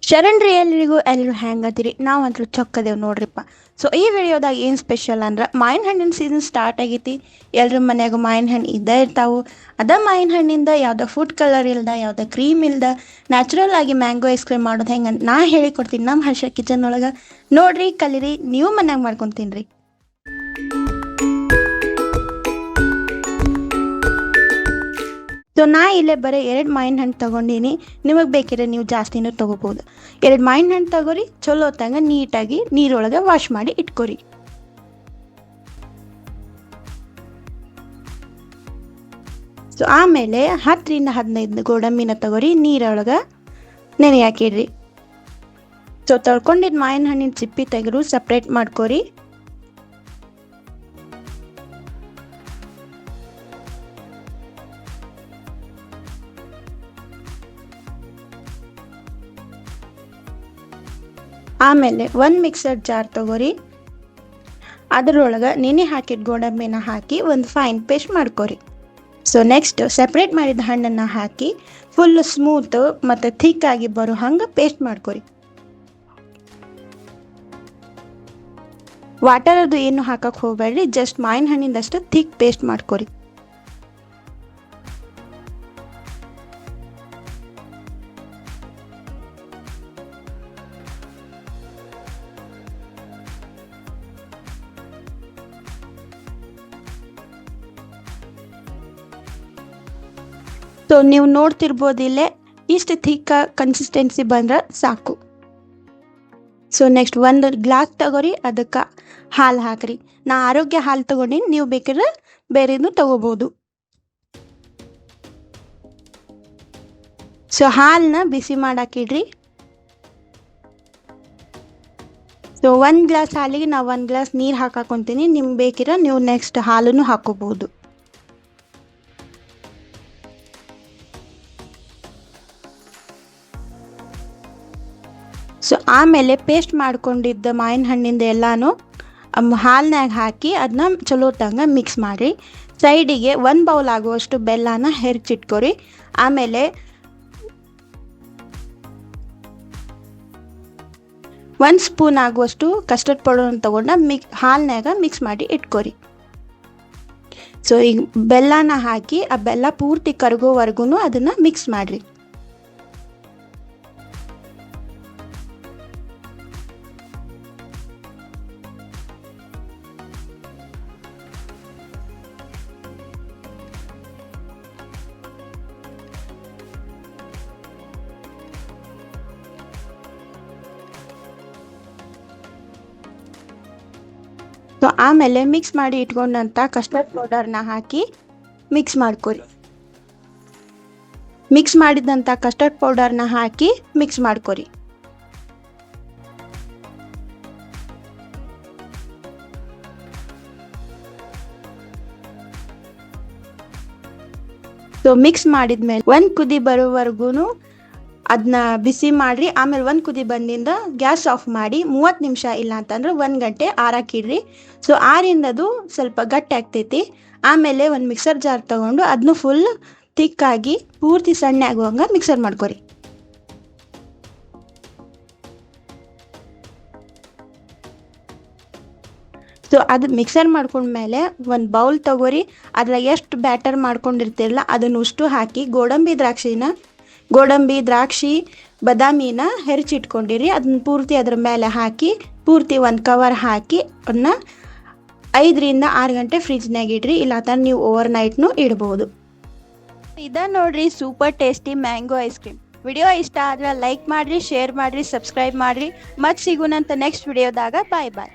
ಶರಣ್ರಿ ಎಲ್ಲರೂ ಹೆಂಗದಿರಿ ನಾವಂತೂ ಚೊಕ್ಕದೇವ್ ನೋಡ್ರಿಪ್ಪ. ಸೊ ಈ ವಿಡಿಯೋದಾಗ ಏನು ಸ್ಪೆಷಲ್ ಅಂದ್ರೆ ಮಾವಿನ ಹಣ್ಣಿನ ಸೀಸನ್ ಸ್ಟಾರ್ಟ್ ಆಗೈತಿ. ಎಲ್ರ ಮನ್ಯಾಗ ಮಾವಿನ ಹಣ್ಣು ಇದ್ದೇ ಇರ್ತಾವು. ಅದ ಮಾವಿನ ಹಣ್ಣಿಂದ ಯಾವುದೋ ಫುಡ್ ಕಲರ್ ಇಲ್ದ ಯಾವುದೋ ಕ್ರೀಮ್ ಇಲ್ದ ನ್ಯಾಚುರಲ್ ಆಗಿ ಮ್ಯಾಂಗೋ ಐಸ್ ಕ್ರೀಮ್ ಮಾಡೋದು ಹೆಂಗೆ ನಾ ಹೇಳಿಕೊಡ್ತೀನಿ ನಮ್ಮ ಹರ್ಷ ಕಿಚನ್ ಒಳಗೆ. ನೋಡ್ರಿ ಕಲೀರಿ, ನೀವು ಮನ್ಯಾಗ ಮಾಡ್ಕೊಂಡು ತಿನ್ರಿ. ಸೊ ನಾ ಇಲ್ಲೇ ಬರೀ 2 ಮಾವಿನ ಹಣ್ಣು ತೊಗೊಂಡೀನಿ. ನಿಮಗೆ ಬೇಕಿದ್ರೆ ನೀವು ಜಾಸ್ತಿನೂ ತೊಗೋಬೋದು. 2 ಮಾವಿನ ಹಣ್ಣು ತಗೋರಿ, ಚಲೋ ಹೊತ್ತಂಗ ನೀಟಾಗಿ ನೀರೊಳಗೆ ವಾಶ್ ಮಾಡಿ ಇಟ್ಕೊರಿ. ಸೊ ಆಮೇಲೆ 10ರಿಂದ 15 ಗೋಡಂಬಿನ ತಗೋರಿ, ನೀರೊಳಗೆ ನೆನೆ ಹಾಕಿಡ್ರಿ. ಸೊ ತೊಳ್ಕೊಂಡಿದ್ದು ಮಾವಿನ ಹಣ್ಣಿನ ಸಿಪ್ಪಿ ತೆಗೆದು ಸಪ್ರೇಟ್ ಮಾಡ್ಕೊರಿ. ಆಮೇಲೆ ಒಂದು ಮಿಕ್ಸರ್ ಜಾರ್ ತಗೋರಿ, ಅದರೊಳಗೆ ನೆನೆ ಹಾಕಿದ ಗೋಡಂಬಿನ ಹಾಕಿ ಒಂದು ಫೈನ್ ಪೇಸ್ಟ್ ಮಾಡ್ಕೊರಿ. ಸೊ ನೆಕ್ಸ್ಟ್ ಸಪ್ರೇಟ್ ಮಾಡಿದ ಹಣ್ಣನ್ನು ಹಾಕಿ ಫುಲ್ ಸ್ಮೂತ್ ಮತ್ತು ಥಿಕ್ ಆಗಿ ಬರೋ ಹಂಗೆ ಪೇಸ್ಟ್ ಮಾಡ್ಕೊರಿ. ವಾಟರ್ ಅದು ಏನು ಹಾಕಕ್ಕೆ ಹೋಗಬೇಡ್ರಿ, ಜಸ್ಟ್ ಮಾವಿನ ಹಣ್ಣಿಂದಷ್ಟು ಥಿಕ್ ಪೇಸ್ಟ್ ಮಾಡ್ಕೊರಿ. ಸೊ ನೀವು ನೋಡ್ತಿರ್ಬೋದು ಇಲ್ಲೇ ಇಷ್ಟು ಥಿಕ್ ಕನ್ಸಿಸ್ಟೆನ್ಸಿ ಬಂದ್ರೆ ಸಾಕು. ಸೊ ನೆಕ್ಸ್ಟ್ ಒಂದು ಗ್ಲಾಸ್ ತಗೋರಿ, ಅದಕ್ಕೆ ಹಾಲು ಹಾಕ್ರಿ. ನಾ ಆರೋಗ್ಯ ಹಾಲು ತಗೊಂಡಿನಿ, ನೀವು ಬೇಕಾದ್ರೆ ಬೇರೆದು ತಗೋಬೋದು. ಸೊ ಹಾಲನ್ನ ಬಿಸಿ ಮಾಡಾಕಿಡ್ರಿ. ಸೊ 1 ಗ್ಲಾಸ್ ಹಾಲಿಗೆ ನಾವು 1 ಗ್ಲಾಸ್ ನೀರು ಹಾಕಾಕೊಂತೀನಿ. ನಿಮ್ಗೆ ಬೇಕಿದ್ರೆ ನೀವು ನೆಕ್ಸ್ಟ್ ಹಾಲನ್ನು ಹಾಕೋಬಹುದು. ಸೊ ಆಮೇಲೆ ಪೇಸ್ಟ್ ಮಾಡ್ಕೊಂಡಿದ್ದ ಮಾವಿನ ಹಣ್ಣಿಂದ ಎಲ್ಲಾನು ಹಾಲಿನಾಗ ಹಾಕಿ ಅದನ್ನ ಚಲೋ ತಂಗ ಮಿಕ್ಸ್ ಮಾಡಿರಿ. ಸೈಡಿಗೆ 1 ಬೌಲ್ ಆಗುವಷ್ಟು ಬೆಲ್ಲನ ಹೆರ್ಚಿಟ್ಕೊರಿ. ಆಮೇಲೆ 1 ಸ್ಪೂನ್ ಆಗುವಷ್ಟು ಕಸ್ಟರ್ಡ್ ಪೌಡರ್ನ ತೊಗೊಂಡು ಹಾಲಿನಾಗ ಮಿಕ್ಸ್ ಮಾಡಿ ಇಟ್ಕೊರಿ. ಸೊ ಈಗ ಬೆಲ್ಲನ ಹಾಕಿ ಆ ಬೆಲ್ಲ ಪೂರ್ತಿ ಕರಗೋವರೆಗೂ ಅದನ್ನು ಮಿಕ್ಸ್ ಮಾಡಿರಿ. ಸೊ ಆಮೇಲೆ ಮಿಕ್ಸ್ ಮಾಡಿ ಇಟ್ಕೊಂಡಂಥ ಕಸ್ಟರ್ಡ್ ಪೌಡರ್ನ ಹಾಕಿ ಮಿಕ್ಸ್ ಮಾಡ್ಕೊರಿ. ಮಿಕ್ಸ್ ಮಾಡಿದಂಥ ಕಸ್ಟರ್ಡ್ ಪೌಡರ್ನ ಹಾಕಿ ಮಿಕ್ಸ್ ಮಾಡ್ಕೊರಿ. ಸೊ ಮಿಕ್ಸ್ ಮಾಡಿದ್ಮೇಲೆ 1 ಕುದಿ ಬರೋವರೆಗೂ ಅದನ್ನ ಬಿಸಿ ಮಾಡಿರಿ. ಆಮೇಲೆ 1 ಕುದಿ ಬಂದಿಂದ ಗ್ಯಾಸ್ ಆಫ್ ಮಾಡಿ 30 ನಿಮಿಷ ಇಲ್ಲ ಅಂತಂದ್ರೆ 1 ಗಂಟೆ ಆರಾಕಿಡ್ರಿ. ಸೊ ಆರಿಂದದು ಸ್ವಲ್ಪ ಗಟ್ಟಿ ಆಗ್ತೈತಿ. ಆಮೇಲೆ ಒಂದು ಮಿಕ್ಸರ್ ಜಾರ್ ತೊಗೊಂಡು ಅದನ್ನು ಫುಲ್ ತಿಕ್ಕಾಗಿ ಪೂರ್ತಿ ಸಣ್ಣ ಆಗುವಂಗೆ ಮಿಕ್ಸರ್ ಮಾಡ್ಕೊರಿ. ಸೊ ಅದು ಮಿಕ್ಸರ್ ಮಾಡ್ಕೊಂಡ್ಮೇಲೆ ಒಂದು ಬೌಲ್ ತಗೋರಿ. ಅದ್ರಾಗ ಎಷ್ಟು ಬ್ಯಾಟರ್ ಮಾಡ್ಕೊಂಡಿರ್ತಿರಲ್ಲ ಅದನ್ನು ಅಷ್ಟು ಹಾಕಿ ಗೋಡಂಬಿ ದ್ರಾಕ್ಷಿ ಬಾದಾಮಿನ ಹೆರಚಿಟ್ಕೊಂಡಿರಿ. ಅದನ್ನ ಪೂರ್ತಿ ಅದ್ರ ಮೇಲೆ ಹಾಕಿ ಪೂರ್ತಿ ಒಂದು ಕವರ್ ಹಾಕಿ ಅದನ್ನ 5ರಿಂದ 6 ಗಂಟೆ ಫ್ರಿಜ್ನಾಗ ಇಡ್ರಿ. ಇಲ್ಲ ಅಂತಂದ್ರೆ ನೀವು ಓವರ್ ನೈಟ್ನು ಇಡ್ಬೋದು. ಇದ ನೋಡ್ರಿ super tasty mango ice cream. Video ಇಷ್ಟ ಆದ್ರೆ ಲೈಕ್ ಮಾಡಿರಿ, ಶೇರ್ ಮಾಡಿರಿ, ಸಬ್ಸ್ಕ್ರೈಬ್ ಮಾಡಿರಿ. ಮತ್ತೆ ಸಿಗೋಣಂತ ನೆಕ್ಸ್ಟ್ ವಿಡಿಯೋದಾಗ. ಬಾಯ್ ಬಾಯ್.